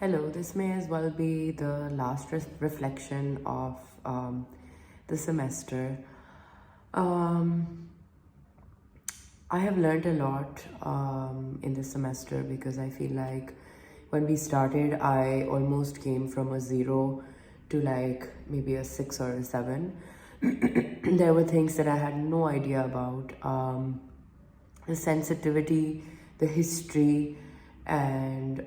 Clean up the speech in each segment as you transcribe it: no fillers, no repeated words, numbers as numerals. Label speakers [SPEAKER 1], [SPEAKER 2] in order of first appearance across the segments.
[SPEAKER 1] Hello, this may as well be the last reflection of the semester. Um, I have learned a lot in this semester because I feel like when we started, I almost came from a zero to like maybe a six or a seven. There were things that I had no idea about. The sensitivity, the history, and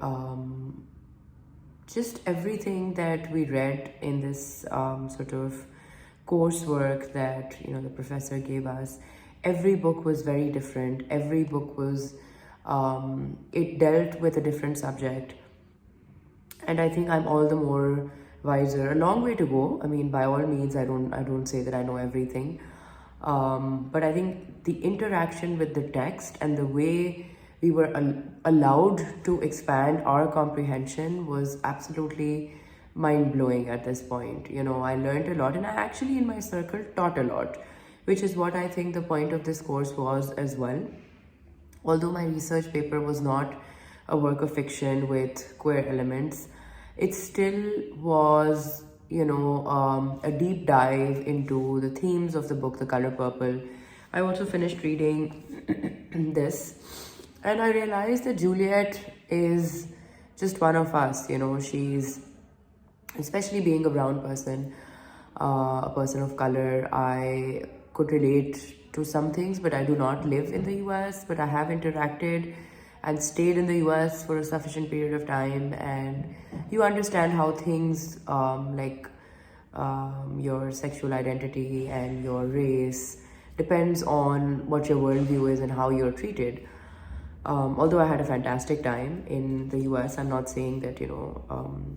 [SPEAKER 1] just everything that we read in this sort of coursework that the professor gave us. Every book was very different. Every book was it dealt with a different subject, and I think I'm all the more wiser. A long way to go. I mean, by all means, I don't say that I know everything, but I think the interaction with the text and the way we were allowed to expand our comprehension was absolutely mind blowing at this point. I learned a lot, and I actually, in my circle, taught a lot, which is what I think the point of this course was as well. Although my research paper was not a work of fiction with queer elements, it still was, a deep dive into the themes of the book, The Color Purple. I also finished reading this, and I realized that Juliet is just one of us. She's, especially being a brown person, a person of color, I could relate to some things, but I do not live in the US, but I have interacted and stayed in the US for a sufficient period of time, and you understand how things your sexual identity and your race depends on what your worldview is and how you're treated. Although I had a fantastic time in the US, I'm not saying that,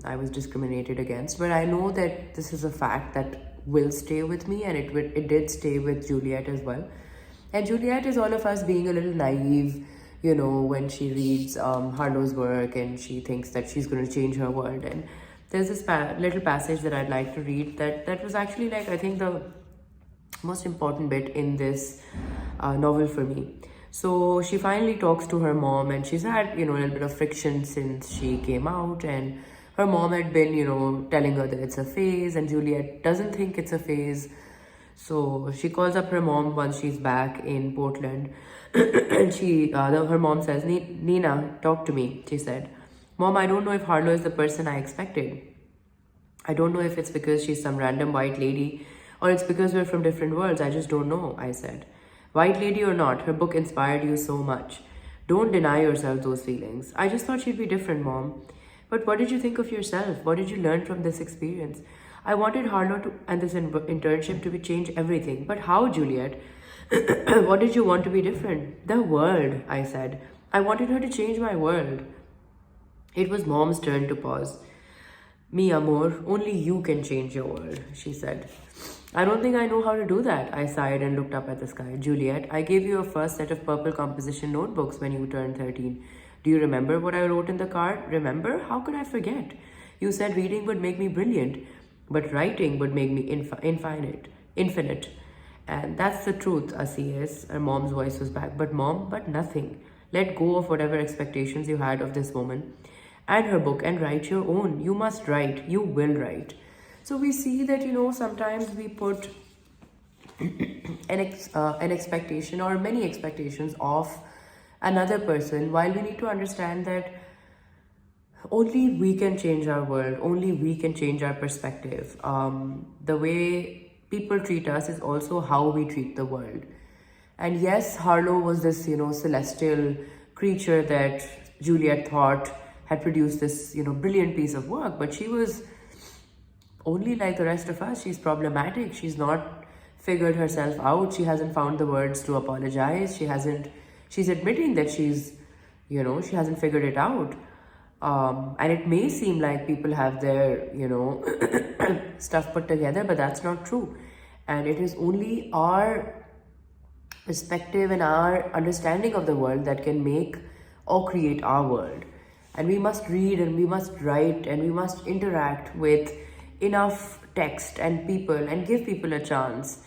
[SPEAKER 1] I was discriminated against, but I know that this is a fact that will stay with me, and it did stay with Juliet as well. And Juliet is all of us being a little naive, when she reads Harlow's work and she thinks that she's going to change her world. And there's this little passage that I'd like to read that was actually, like, I think the most important bit in this novel for me. So she finally talks to her mom, and she's had, a little bit of friction since she came out, and her mom had been, telling her that it's a phase, and Juliet doesn't think it's a phase. So she calls up her mom once she's back in Portland, and her mom says, Nina, talk to me. She said, Mom, I don't know if Harlow is the person I expected. I don't know if it's because she's some random white lady or it's because we're from different worlds. I just don't know, I said. White lady or not, her book inspired you so much. Don't deny yourself those feelings. I just thought she'd be different, Mom. But what did you think of yourself? What did you learn from this experience? I wanted Harlow and this internship to change everything. But how, Juliet? What did you want to be different? The world, I said. I wanted her to change my world. It was Mom's turn to pause. Mi amor, only you can change your world, she said. I don't think I know how to do that, I sighed and looked up at the sky. Juliet, I gave you a first set of purple composition notebooks when you turned 13. Do you remember what I wrote in the card? Remember? How could I forget? You said reading would make me brilliant, but writing would make me infinite. And that's the truth, Asias. Her mom's voice was back. But Mom, but nothing. Let go of whatever expectations you had of this woman and her book and write your own. You must write. You will write. So we see that, sometimes we put an expectation or many expectations of another person, while we need to understand that only we can change our world, only we can change our perspective. The way people treat us is also how we treat the world. And yes, Harlow was this, celestial creature that Juliet thought had produced this, brilliant piece of work, but she was only like the rest of us. She's problematic. She's not figured herself out. She hasn't found the words to apologize. She's admitting that she hasn't figured it out. And it may seem like people have their, stuff put together, but that's not true. And it is only our perspective and our understanding of the world that can make or create our world. And we must read and we must write and we must interact with enough text and people and give people a chance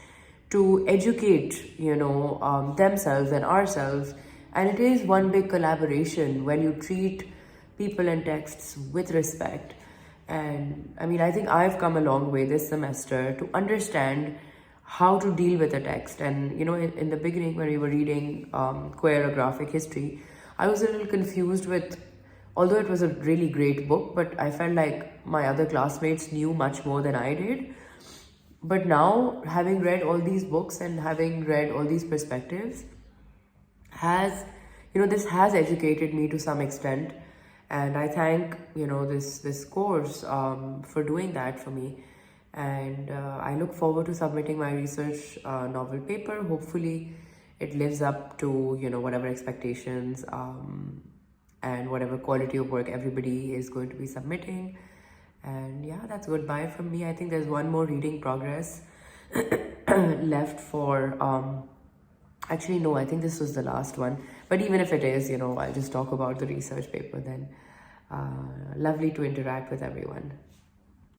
[SPEAKER 1] to educate, themselves and ourselves. And it is one big collaboration when you treat people and texts with respect. And I mean, I think I've come a long way this semester to understand how to deal with a text. And in the beginning, when we were reading queer or graphic history, I was a little confused with, although it was a really great book, but I felt like my other classmates knew much more than I did. But now, having read all these books and having read all these perspectives, has this has educated me to some extent, and I thank this course for doing that for me. And I look forward to submitting my research novel paper. Hopefully it lives up to whatever expectations and whatever quality of work everybody is going to be submitting. And yeah, that's goodbye from me. I think there's one more reading progress left for actually no, I think this was the last one, but even if it is, I'll just talk about the research paper then. Lovely to interact with everyone.